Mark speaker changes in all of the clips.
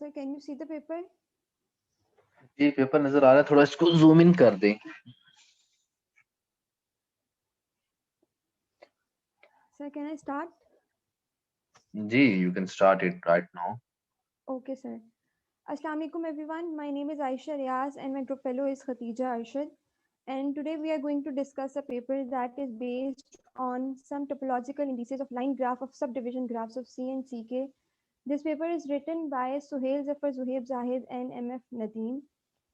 Speaker 1: Sir, can you see the paper?
Speaker 2: जी paper नजर आ रहा है, थोड़ा इसको जूम इन कर दें।
Speaker 1: Sir, can I start?
Speaker 2: जी you can start it right now.
Speaker 1: Okay, sir. Assalamu alaikum everyone. My name is Aisha Riaz and my group fellow is Khatija Arshad. And today we are going to discuss a paper that is based on some topological indices of line graph of subdivision graphs of C and CK. This paper is written by Suhail Zafar Zuhaib Zahid and MF Nadeem.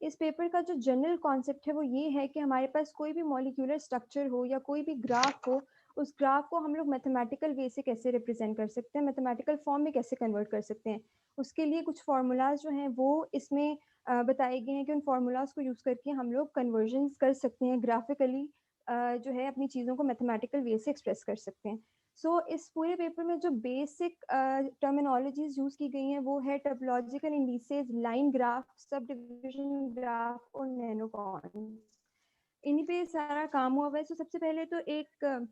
Speaker 1: इस paper का जो general concept है वो ये है कि हमारे पास कोई भी मॉलिक्यूलर स्ट्रक्चर हो या कोई भी ग्राफ हो, उस ग्राफ को हम लोग मैथमेटिकल वे से कैसे रिप्रेजेंट कर सकते हैं, मैथमेटिकल फॉर्म में कैसे कन्वर्ट कर सकते हैं। उसके लिए कुछ फार्मूलाज जो हैं वो इसमें बताए गए हैं कि उन फार्मूलाज को यूज़ करके हम लोग कन्वर्जन्स कर सकते हैं, ग्राफिकली जो है अपनी चीज़ों को मैथमेटिकल वे से एक्सप्रेस कर सकते हैं। इस पूरे पेपर में जो बेसिक टर्मिनोलॉजीज यूज की गई हैं वो है topological indices, line graph, sub division graph और नैनोकॉन्स। इन्हीं पे सारा काम हुआ है। सबसे पहले तो एक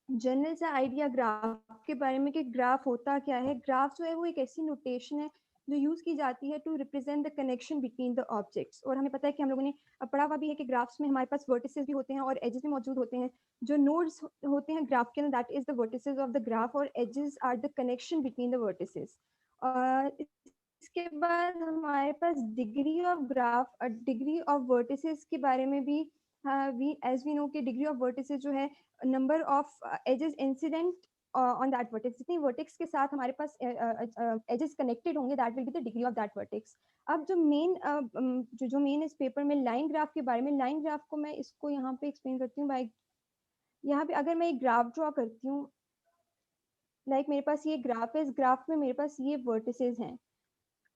Speaker 1: जनरल सा आइडिया ग्राफ के बारे में कि ग्राफ होता क्या है। ग्राफ जो है वो एक ऐसी नोटेशन है जो यूज की जाती है to represent the connection between the objects. और हमें पता है कि हम लोगों ने पढ़ा हुआ भी है कि ग्राफ्स में हमारे पास वर्टिसेस भी होते हैं और एजेस भी मौजूद होते हैं। जो नोड्स होते हैं ग्राफ के अंदर, that is the vertices of the graph, और edges are the connection between the vertices. इसके बाद हमारे पास degree of graph, degree of vertices के बारे में भी वी नो कि डिग्री ऑफ वर्टिसेस जो है number of edges incident on that vertex. जितनी वर्टेक्स के साथ हमारे पास एजेस कनेक्टेड होंगे, that will be the degree of that vertex. अब जो मेन इस पेपर में लाइन ग्राफ के बारे में, लाइन ग्राफ को मैं इसको यहाँ पे एक्सप्लेन करती हूँ बाय, यहाँ पे अगर मैं एक ग्राफ ड्रॉ करती हूँ, लाइक मेरे पास ये ग्राफ है, इस ग्राफ में मेरे पास ये वर्टिसेस हैं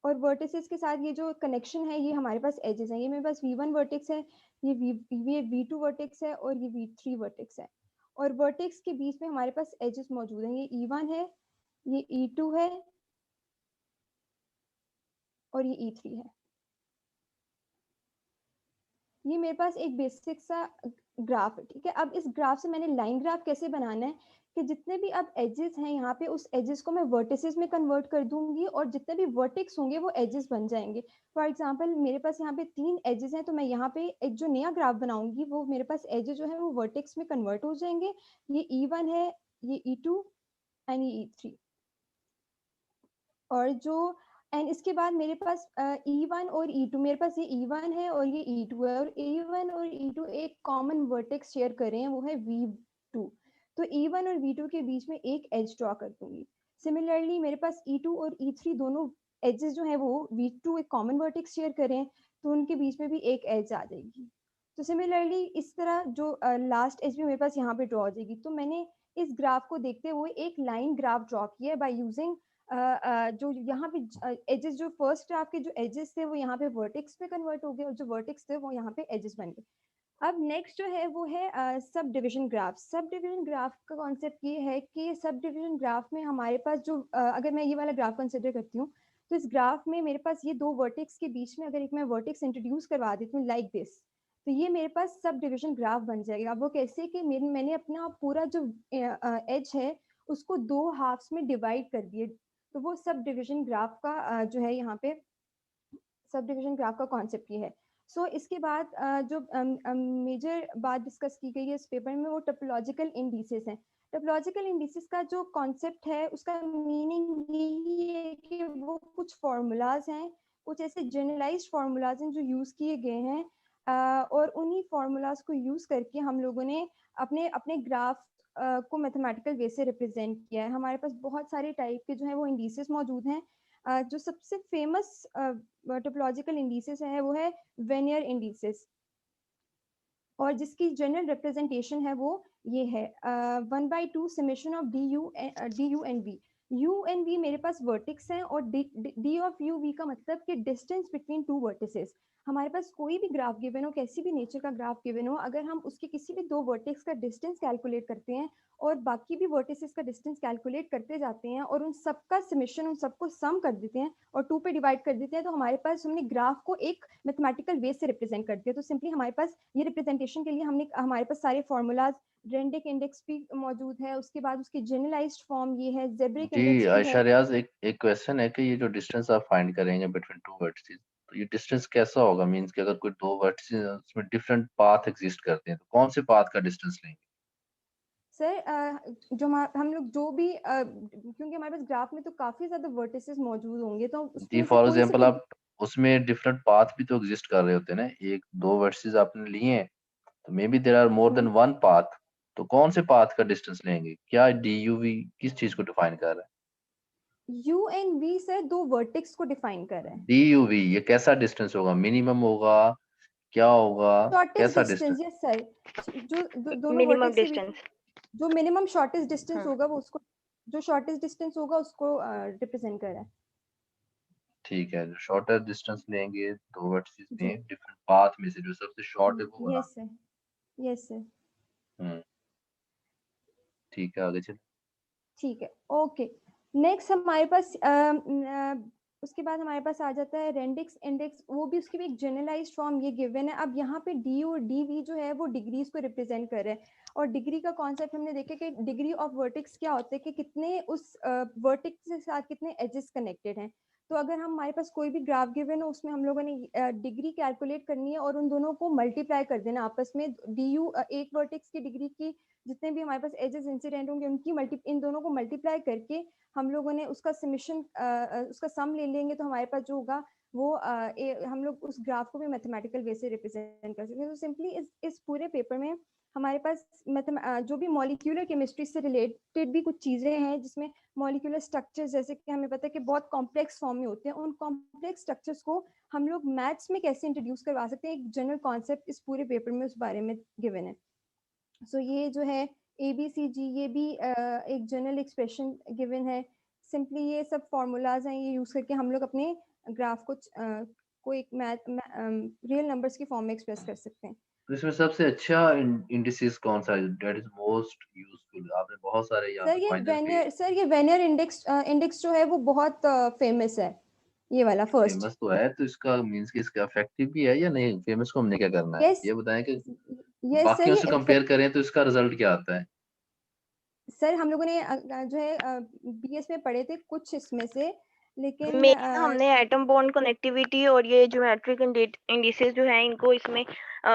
Speaker 1: और वर्टिसेस के साथ ये जो कनेक्शन है ये हमारे पास एजेस हैं। ये मेरे पास V1 वर्टेक्स है, ये V2 वर्टेक्स है और ये V3 वर्टेक्स है। और वर्टेक्स के बीच में हमारे पास एजेस मौजूद हैं। ये E1 है, ये E2 है और ये E3 है। ये मेरे पास एक बेसिक सा ग्राफ है, ठीक है। अब इस ग्राफ से मैंने लाइन ग्राफ कैसे बनाना है कि जितने भी अब एजेस हैं यहाँ पे, उस एजेस को मैं वर्टिसेस में कन्वर्ट कर दूंगी और जितने भी वर्टेक्स होंगे वो एजेस बन जाएंगे। फॉर एग्जांपल मेरे पास यहाँ पे 3 एजेस हैं, तो मैं यहाँ पे एक जो नया ग्राफ बनाऊंगी वो मेरे पास एजेस जो है वो वर्टेक्स में कन्वर्ट हो जाएंगे। ये E1 है, ये E2 एंड ये E3। और जो एंड इसके बाद मेरे पास E1 और E2, मेरे पास ये E1 है और ये E2 है, और E1 और E2 एक कॉमन वर्टेक्स शेयर कर रहे हैं, वो है V2। तो E1 और V2 के बीच में एक एज ड्रॉ कर दूंगी। सिमिलरली मेरे पास E2 और E3 दोनों एजेस जो है वो V2 एक कॉमन वर्टेक्स शेयर कर रहे हैं, तो उनके बीच में भी एक एज आ जाएगी। तो सिमिलरली इस तरह जो लास्ट एज भी मेरे पास यहाँ पे ड्रॉ हो जाएगी। तो मैंने इस ग्राफ को देखते हुए एक लाइन ग्राफ ड्रॉ किया है बाय यूजिंग जो यहाँ पे एजेस, जो फर्स्ट ग्राफ के जो एजेस थे वो यहाँ पे वर्टेक्स पे कन्वर्ट हो गए और जो वर्टेक्स थे वो यहाँ पे एजेस बन गए। अब नेक्स्ट जो है वो है sub division graph. Sub division graph का कॉन्सेप्ट ये है कि सब डिविजन ग्राफ में हमारे पास जो अगर मैं ये वाला ग्राफ कंसिडर करती हूँ, तो इस ग्राफ में मेरे पास ये दो वर्टेक्स के बीच में अगर एक मैं वर्टेक्स इंट्रोड्यूस करवा देती हूँ लाइक दिस, तो ये मेरे पास सब डिविजन ग्राफ बन जाएगा। अब वो कैसे कि मैंने अपना पूरा जो एज है उसको दो हाफ्स में डिवाइड कर दिए, तो वो सब डिविजन ग्राफ का जो है यहाँ पे सब डिविजन ग्राफ का कॉन्सेप्ट ये है। इसके बाद जो मेजर बात डिस्कस की गई है इस पेपर में वो टोपोलॉजिकल इंडिसेस हैं। टोपोलॉजिकल इंडिसेस का जो कॉन्सेप्ट है उसका मीनिंग यही है कि वो कुछ फार्मूलाज हैं, कुछ ऐसे जनरलाइज्ड फार्मूलाज हैं जो यूज किए गए हैं, और उन्हीं फार्मूलाज को यूज करके हम लोगों ने अपने अपने ग्राफ को मैथमेटिकल वे से रिप्रेजेंट किया है। हमारे पास बहुत सारे टाइप के जो है वो इंडिसेस मौजूद हैं। जो सबसे फेमस टोपोलॉजिकल इंडिसेस है वो है वेनियर इंडिसेस, और जिसकी जनरल रिप्रेजेंटेशन है वो ये है 1/2 summation of D U and V. U and V मेरे पास वर्टिक्स हैं और डी ऑफ यू वी का मतलब कि डिस्टेंस बिटवीन टू वर्टिसेस। हमारे पास कोई भी ग्राफ गिवन हो, कैसी भी नेचर का ग्राफ गिवन हो, अगर हम उसके किसी भी दो वर्टेक्स का डिस्टेंस कैलकुलेट करते हैं और बाकी भी वर्टिसेस का डिस्टेंस कैलकुलेट करते जाते हैं और उन सबका समेशन, उन सबको सम कर देते हैं और 2 पे डिवाइड कर देते हैं, तो हमारे पास हमने ग्राफ को एक मैथमेटिकल वे से रिप्रेजेंट कर दिया। तो सिंपली हमारे पास ये रिप्रेजेंटेशन के लिए हमारे पास सारे फॉर्मूलाज, रेंडिक इंडेक्स भी मौजूद है, उसके बाद उसकी जनरलाइज्ड फॉर्म ये है, जेब्रिक
Speaker 2: जी
Speaker 1: इंडेक्स भी
Speaker 2: आयशा
Speaker 1: है।
Speaker 2: रियाज, एक क्वेश्चन है कि ये जो डिस्टेंस आप फाइंड करेंगे बिटवीन टू वर्टिसेस, तो ये डिस्टेंस कैसा होगा? मींस कि अगर कोई दो वर्टिसेस उसमें डिफरेंट पाथ एग्जिस्ट करते हैं, तो कौन से पाथ का डिस्टेंस लेंगे?
Speaker 1: सर जो हम लोग जो भी क्योंकि हमारे पास ग्राफ में तो काफी ज्यादा वर्टिसेस मौजूद होंगे, तो
Speaker 2: जी,
Speaker 1: उसमें से
Speaker 2: फॉर
Speaker 1: कोई से
Speaker 2: एग्जांपल
Speaker 1: भी
Speaker 2: आप उसमें डिफरेंट पाथ भी तो एग्जिस्ट कर रहे होते हैं ना, एक दो वर्टिसेस आपने लिए हैं, तो may be there are more than one path, तो कौन से पाथ का डिस्टेंस लेंगे? क्या डीयूवी किस चीज को डिफाइन कर रहा है?
Speaker 1: यू एंड वी सर दो वर्टेक्स को डिफाइन कर रहा है।
Speaker 2: डीयूवी ये कैसा डिस्टेंस होगा? मिनिमम होगा, क्या होगा,
Speaker 1: शॉर्टेस्ट
Speaker 2: कैसा
Speaker 1: डिस्टेंस,
Speaker 2: डिस्टेंस?
Speaker 1: यस सर, जो दोनों
Speaker 3: मिनिमम
Speaker 1: वर्टेक्स के बीच
Speaker 3: डिस्टेंस।
Speaker 1: जो मिनिमम शॉर्टेस्ट डिस्टेंस
Speaker 3: हाँ
Speaker 1: होगा वो उसको, जो शॉर्टेस्ट डिस्टेंस होगा उसको रिप्रेजेंट कर रहा है।
Speaker 2: ठीक है, जो शॉर्टर डिस्टेंस लेंगे दो वर्टिसेस
Speaker 1: जी,
Speaker 2: में, डिफरेंट पाथ में से जो सबसे शॉर्ट है वो
Speaker 1: यस
Speaker 2: बनाना।
Speaker 1: Sir, yes sir.
Speaker 2: हम्म, ठीक है, आगे चलिए।
Speaker 1: ठीक है, ओके। नेक्स्ट हमारे पास उसके बाद हमारे पास आ जाता है रेंडिक्स इंडेक्स, वो भी उसकी भी एक जनरलाइज्ड फॉर्म ये गिवन है। अब यहाँ पे डी और डी वी जो है वो डिग्रीज को रिप्रेजेंट कर रहे हैं, और डिग्री का कॉन्सेप्ट हमने देखा कि डिग्री ऑफ वर्टेक्स क्या होता है, कि कितने उस वर्टेक्स के साथ कितने एजेस कनेक्टेड हैं। तो अगर हम हमारे पास कोई भी ग्राफ गिवन हो, उसमें हम लोगों ने डिग्री कैलकुलेट करनी है और उन दोनों को मल्टीप्लाई कर देना आपस में। डी यू एक वर्टेक्स की डिग्री की जितने भी हमारे पास एजेस इंसिडेंट होंगे उनकी इन दोनों को मल्टीप्लाई करके हम लोगों ने उसका समेशन, उसका सम ले लेंगे, तो हमारे पास जो होगा वो हम लोग उस ग्राफ को भी मैथमेटिकल वे से रिप्रेजेंट कर सकते हैं। तो सिंपली इस पूरे पेपर में हमारे पास जो भी मॉलिक्यूलर केमिस्ट्री से रिलेटेड भी कुछ चीजें हैं, जिसमें मॉलिक्यूलर स्ट्रक्चर्स, जैसे कि हमें पता है कि बहुत कॉम्प्लेक्स फॉर्म में होते हैं, उन कॉम्प्लेक्स स्ट्रक्चर्स को हम लोग मैथ्स में कैसे इंट्रोड्यूस करवा सकते हैं, एक जनरल कॉन्सेप्ट इस पूरे पेपर में उस बारे में गिवन है। सो ये जो है ABCG, ये भी एक जनरल एक्सप्रेशन गिवन है। सिंपली ये सब फॉर्मूलाज हैं, ये यूज करके हम लोग अपने ग्राफ को एक रियल नंबर्स की फॉर्म में एक्सप्रेस कर सकते हैं।
Speaker 2: तो इसमें सबसे अच्छा इंडिसेस कौन सा है, दैट इज मोस्ट यूजफुल? आपने बहुत सारे यहाँ पे फाइनल पे
Speaker 1: सर ये वेनियर इंडेक्स इंडेक्स जो है वो बहुत फेमस है, ये वाला फर्स्ट।
Speaker 2: फेमस तो है, तो इसका मींस कि इसका इफेक्टिव भी है या नहीं? फेमस को हमने क्या करना है,
Speaker 1: यस,
Speaker 2: ये बताएं कि
Speaker 1: यस सर,
Speaker 2: बाकियों से
Speaker 1: ये
Speaker 2: कंपेयर करें तो इसका रिजल्ट क्या आता है?
Speaker 1: सर हम लोगों ने जो है BS में पढ़े थे कुछ इसमें से, लेकिन
Speaker 3: मेन हमने एटम बॉन्ड कनेक्टिविटी और ये ज्योमेट्रिक इंडिसेस जो है इनको इसमें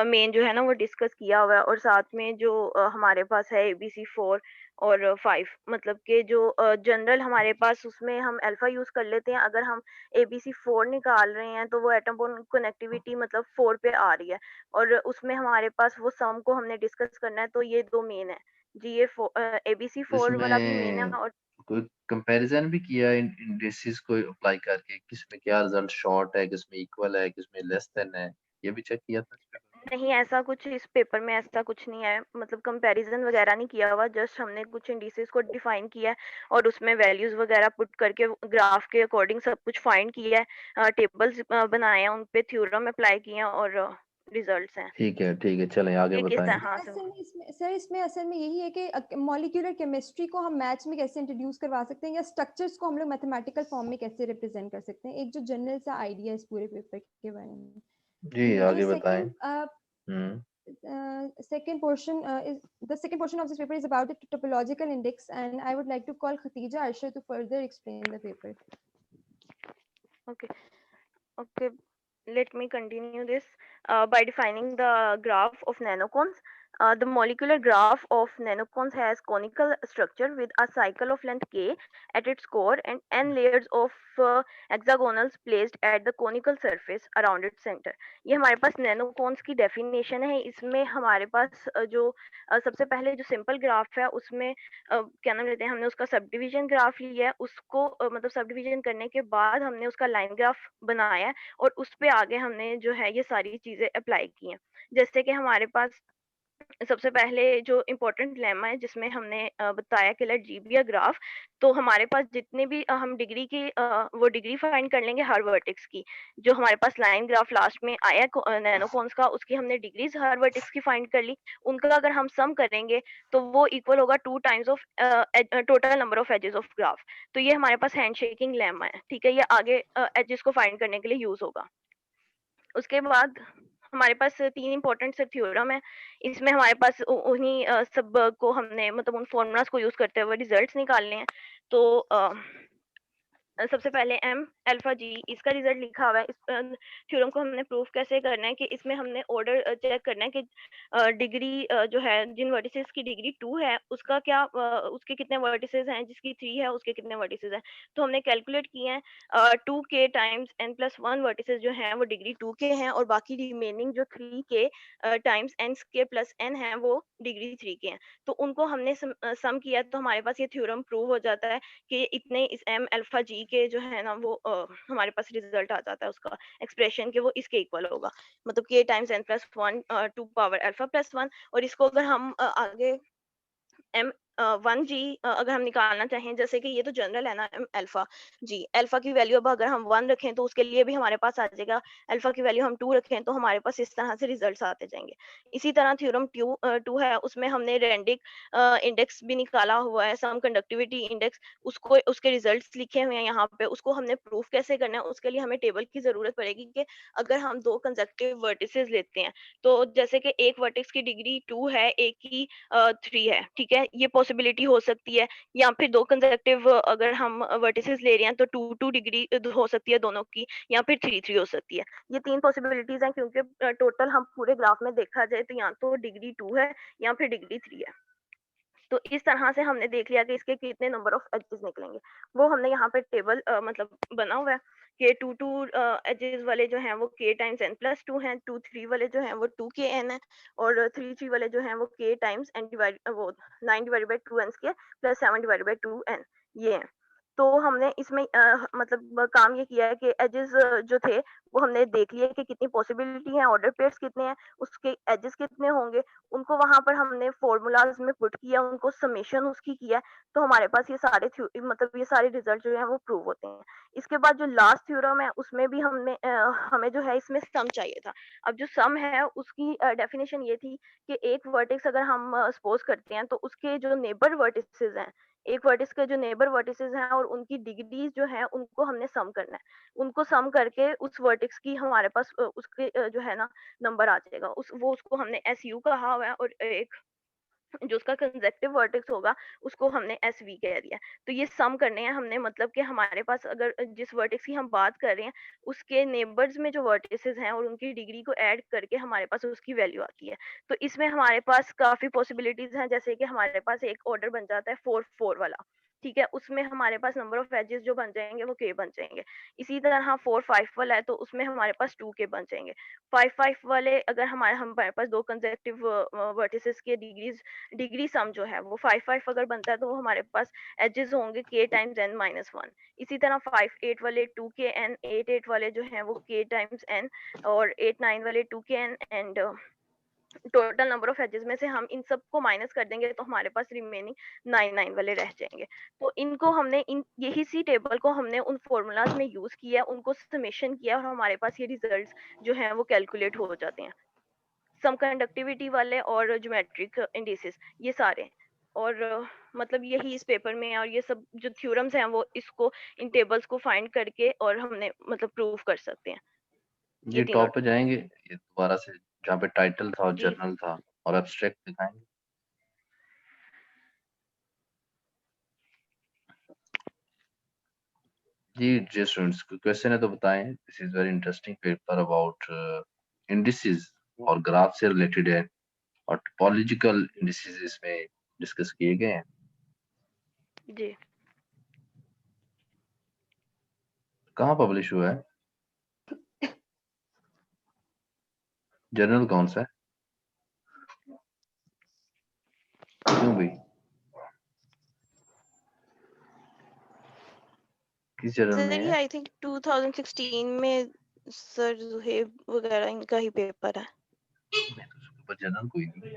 Speaker 3: मेन जो है ना वो डिस्कस किया हुआ है, और साथ में जो हमारे पास है ABC4 और 5, मतलब कि जो जनरल हमारे पास उसमें हम अल्फा यूज कर लेते हैं। अगर हम ABC4 निकाल रहे हैं तो वो एटम बॉन्ड कनेक्टिविटी मतलब 4 पे आ रही है, और उसमें हमारे पास वो सम को हमने डिस्कस करना है। तो ये दो मेन है जी, ये
Speaker 2: तो
Speaker 3: ABC4 वाला भी मेन है।
Speaker 2: इसमें
Speaker 3: और
Speaker 2: कोई कंपैरिजन भी किया इन इंडिसेस को अप्लाई करके, किसमें क्या रिजल्ट शॉर्ट है, किसमें इक्वल है, किसमें लेस देन है, ये भी चेक किया था इस पेपर में?
Speaker 3: नहीं, ऐसा कुछ इस पेपर में ऐसा कुछ नहीं है, मतलब कंपैरिजन वगैरह नहीं किया हुआ। जस्ट हमने कुछ इंडिसेस को डिफाइन किया है और उसमें वैल्यूज वगैरह पुट करके ग्राफ के अकॉर्डिंग सब कुछ फाइंड किया है, टेबल्स बनाए हैं, उन पे थ्योरम अप्लाई किए हैं और रिजल्ट्स हैं
Speaker 2: ठीक है, चलें आगे
Speaker 3: ये किस
Speaker 2: बताएं।
Speaker 3: तरह। हाँ सर।
Speaker 1: असल में इसमें सर, इसमें असल में यही है कि मॉलिक्यूलर केमिस्ट्री को हम मैथ्स में कैसे इंट्रोड्यूस करवा सकते हैं, या स्ट्रक्चर्स को हम लोग मैथमेटिकल फॉर्म में कैसे रिप्रेजेंट कर सकते हैं, एक जो जनरल सा आइडिया इस पूरे पेपर के बारे में।
Speaker 2: जी
Speaker 1: जो
Speaker 2: आगे बताएं। हम्म
Speaker 1: second portion is the second portion of this paper is about the topological index, and I would like to call Khatija Arshad to further explain the paper.
Speaker 3: Okay. Okay, let me continue this by defining the graph of nanocones. The molecular graph of nanocones has conical structure with a cycle of length k at its core and n layers of hexagonals placed at the conical surface around its center. ये हमारे पास nanocones की definition है। इसमें हमारे पास जो सबसे पहले जो simple graph है उसमें क्या नाम लेते हैं, हमने उसका सब डिविजन ग्राफ लिया है। उसको मतलब सब डिविजन करने के बाद हमने उसका लाइन ग्राफ बनाया है और उस पे आगे हमने जो है ये सारी चीजें अप्लाई की हैं। जैसे कि हमारे पास सबसे पहले जो इम्पोर्टेंट लेमा है जिसमें हमने बताया कि let G be a graph, तो हमारे पास जितने भी हम डिग्री की वो डिग्री फाइंड कर लेंगे हर वर्टेक्स की। जो हमारे पास लाइन ग्राफ लास्ट में आया नैनोकॉन्स का, उसकी हमने डिग्रीज हर वर्टेक्स की फाइंड कर ली। उनका अगर हम सम करेंगे तो वो इक्वल होगा 2 times of total number of edges of graph. तो ये हमारे पास हैंडशेकिंग लेमा है, ठीक है? ये आगे एजेस को फाइंड करने के लिए यूज होगा। उसके बाद हमारे पास 3 इम्पोर्टेंट से थ्योरम है। इसमें हमारे पास उन्हीं सब को हमने मतलब उन फॉर्मूलाज को यूज़ करते हुए रिजल्ट्स निकालने हैं। तो सबसे पहले एम अल्फा जी इसका रिजल्ट लिखा हुआ है। इस थ्योरम को हमने प्रूफ कैसे करना है कि इसमें हमने ऑर्डर चेक करना है कि डिग्री जो है जिन वर्टिसेस की डिग्री 2 है उसका क्या उसके कितने वर्टिसेस हैं, जिसकी 3 है उसके कितने वर्टिसेस हैं। तो हमने कैलकुलेट किए हैं 2k times n plus 1 vertices जो हैं वो डिग्री 2 के हैं, और बाकी रिमेनिंग जो 3k टाइम्स n के प्लस n हैं वो डिग्री 3 के हैं। तो उनको हमने सम किया तो हमारे पास ये थ्योरम प्रूव हो जाता है कि इतने इस एम अल्फा जी के जो है ना वो हमारे पास रिजल्ट आ जाता है उसका एक्सप्रेशन के वो इसके इक्वल होगा, मतलब k times n plus 1 to power alpha plus 1। और इसको अगर हम आगे एम 1g अगर हम निकालना चाहें, जैसे कि ये तो जनरल है ना एम अल्फा जी, अल्फा की वैल्यू अब अगर हम 1 रखें तो उसके लिए भी हमारे पास आ जाएगा, अल्फा की वैल्यू हम 2 रखें तो हमारे पास इस तरह से रिजल्ट्स आते जाएंगे। इसी तरह थ्योरम 2 है, उसमें हमने रेंडिक इंडेक्स भी निकाला हुआ है, सम कंडक्टिविटी इंडेक्स, उसको उसके रिजल्ट्स लिखे हुए हैं यहाँ पे। उसको हमने प्रूफ कैसे करना है, उसके लिए हमें टेबल की जरूरत पड़ेगी कि अगर हम 2 कंसेक्यूटिव वर्टिसेस लेते हैं, तो जैसे कि एक वर्टेक्स की डिग्री 2 है, एक की 3 है, ठीक है? ये पॉसिबिलिटी हो सकती है। या फिर 2 कंसेक्यूटिव अगर हम वर्टिसेस ले रहे हैं तो 2 डिग्री हो सकती है दोनों की, या फिर 3 हो सकती है। ये 3 पॉसिबिलिटीज हैं, क्योंकि टोटल हम पूरे ग्राफ में देखा जाए तो या तो डिग्री 2 है या फिर डिग्री 3 है। तो इस तरह से हमने देख लिया कि इसके कितने नंबर ऑफ एजेस निकलेंगे। वो हमने यहाँ पे टेबल मतलब बना हुआ है कि 2 एजेस वाले जो हैं वो k टाइम्स n प्लस 2 हैं, 2 3 वाले जो हैं वो 2k n है, और 3 वाले जो हैं वो k टाइम्स n डिवाइड वो 9 divided by 2 n square plus 7 divided by 2 n ये हैं। तो हमने इसमें मतलब काम ये किया है कि एजेस जो थे वो हमने देख लिए कि कितनी पॉसिबिलिटी है, ऑर्डर पेयर्स कितने हैं, उसके एजेस कितने होंगे, उनको वहाँ पर हमने फ़ॉर्मूलाज़ में पुट किया, उनको समेशन उसकी किया, तो हमारे पास ये सारे मतलब ये सारे रिज़ल्ट जो हैं वो प्रूव होते हैं। इसके बाद जो लास्ट थ्योरम है उसमें भी हमें जो है इसमें सम चाहिए था। अब जो सम है उसकी डेफिनिशन ये थी कि एक वर्टेक्स अगर हम सपोज़ करते हैं तो उसके जो नेबर वर्टिसेस हैं, एक वर्टेक्स के जो नेबर वर्टिसेस हैं और उनकी डिग्रीज़ जो हैं उनको हमने सम करना है। उनको सम करके उस वर्टेक्स की हमारे पास उसके जो है ना नंबर आ जाएगा। उसको हमने एसयू कहा हुआ है, और एक जो उसका कंसेक्टिव वर्टेक्स होगा उसको हमने एसवी कह दिया। तो ये सम करने हैं हमने, मतलब कि हमारे पास अगर जिस वर्टेक्स की हम बात कर रहे हैं उसके नेबर्स में जो वर्टिसेस हैं और उनकी डिग्री को ऐड करके हमारे पास उसकी वैल्यू आती है। तो इसमें हमारे पास काफ़ी पॉसिबिलिटीज़ हैं, जैसे कि हमारे पास एक ऑर्डर बन जाता है 4-4 वाला, ठीक है? उसमें हमारे पास नंबर ऑफ एजेस जो बन जाएँगे वो k बन जाएँगे। इसी तरह 4-5 वाला है तो उसमें हमारे पास 2k बन जाएँगे। 5-5 वाले अगर हमारे पास 2 कंसेक्टिव वर्टिसेस के डिग्री सम जो है वो 5-5 अगर बनता है तो वो हमारे पास एजेस होंगे k टाइम्स n माइनस 1। इसी तरह 5-8 वाले 2k n, 8-8 वाले जो हैं वो k टाइम्स n, और 8-9 वाले 2k n, and total number of edges में से हम इन सब को माइनस कर देंगे तो हमारे पास रिमेनिंग 9-9 वाले रह जाएंगे। तो इनको हमने इन यही सी टेबल को हमने उन फॉर्मूलाज में यूज किया, उनको समेशन किया, और हमारे पास ये रिजल्ट्स जो हैं वो कैलकुलेट हो जाते हैं। सम कंडक्टिविटी वाले और ज्योमेट्रिक इंडिसेस ये सारे, और मतलब यही इस पेपर में है, और ये सब जो थ्योरम्स हैं वो इसको इन टेबल्स को फाइंड करके और हमने मतलब प्रूव कर सकते हैं।
Speaker 2: जी
Speaker 3: ये तीनों
Speaker 2: टॉप पे जाएंगे ये दोबारा से, जहाँ पे टाइटल था और
Speaker 3: जी
Speaker 2: जर्नल था और एब्स्ट्रैक्ट दिखाएंगे। जी स्टूडेंट्स, क्वेश्चन है तो बताएं। This is very interesting paper about indices और ग्राफ से रिलेटेड है, और टोपोलॉजिकल इंडिसेस इसमें डिस्कस किए गए हैं।
Speaker 3: जी
Speaker 2: कहाँ पब्लिश हुआ है? जर्नल कौन सा है? क्यों भाई, किस जर्नल
Speaker 3: सर,
Speaker 2: में
Speaker 3: ये
Speaker 2: है?
Speaker 3: आई थिंक 2016 में सर जुहेब वगैरह इनका ही पेपर है।
Speaker 2: मैं तो उसके ऊपर जर्नल कोई नहीं।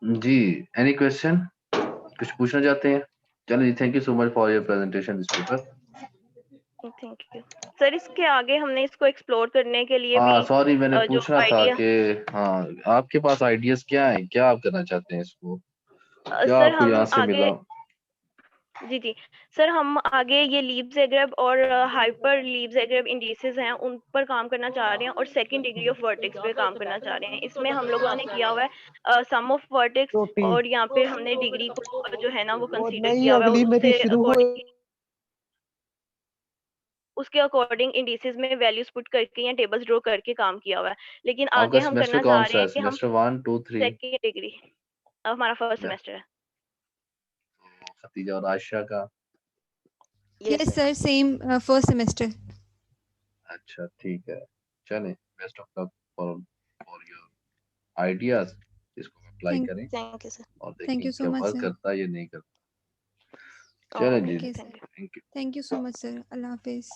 Speaker 2: जी, एनी क्वेश्चन? कुछ पूछना चाहते हैं? चलो जी, thank you so much for your presentation this paper.
Speaker 3: Thank you sir. इसके आगे हमने इसको एक्सप्लोर करने के लिए
Speaker 2: हाँ
Speaker 3: भी
Speaker 2: सॉरी, मैंने
Speaker 3: जो
Speaker 2: पूछना था
Speaker 3: आइडिया
Speaker 2: कि हाँ आपके पास आइडियाज क्या हैं, क्या आप करना चाहते हैं इसको, क्या
Speaker 3: सर
Speaker 2: आपको यहाँ
Speaker 3: हम
Speaker 2: से
Speaker 3: आगे
Speaker 2: मिला?
Speaker 3: जी सर हम आगे ये लीव्स एग्रेब और हाइपर लीव्स एग्रेब इंडिसेस हैं उन पर काम करना चाह रहे हैं और सेकंड डिग्री ऑफ वर्टेक्स पे काम करना चाह रहे हैं। इसमें हम लोगों ने किया हुआ है सम ऑफ वर्टेक्स
Speaker 4: रोटी
Speaker 3: और यहाँ पे हमने डिग्री को जो है ना वो
Speaker 4: वो
Speaker 3: कंसीडर
Speaker 4: नहीं,
Speaker 3: किया हुआ है
Speaker 4: अगली
Speaker 3: और
Speaker 4: मेरी
Speaker 3: उससे
Speaker 4: शुरू हो
Speaker 3: उसके अकॉर्डिंग इंडिसेस में वैल्यूज पुट करके या टेबल्स ड्रॉ करके काम किया हुआ है। लेकिन
Speaker 2: आपका
Speaker 3: आगे हम
Speaker 2: सेमेस्टर
Speaker 3: करना
Speaker 2: कौन
Speaker 3: चाह
Speaker 2: सा
Speaker 3: रहे
Speaker 2: है?
Speaker 3: हैं कि हम
Speaker 2: सेमेस्टर 1, 2, 3?
Speaker 3: सेकंड डिग्री हमारा फर्स्ट सेमेस्टर है।
Speaker 2: खतीजा और आयशा का?
Speaker 1: Yes, sir. Same first semester.
Speaker 2: अच्छा ठीक है, चलें, best of luck for your ideas, इसको अप्लाई
Speaker 1: Thank,
Speaker 2: करें
Speaker 3: थैंक यू सर।
Speaker 2: और
Speaker 1: thank
Speaker 2: देखें
Speaker 1: you so
Speaker 2: क्या
Speaker 1: much,
Speaker 2: वर्क
Speaker 1: sir.
Speaker 2: करता है या नहीं करता। चलें जी,
Speaker 3: okay
Speaker 1: Okay, sir.
Speaker 3: Thank you.
Speaker 2: Thank you.
Speaker 1: Thank you so much, sir. Allah Hafiz.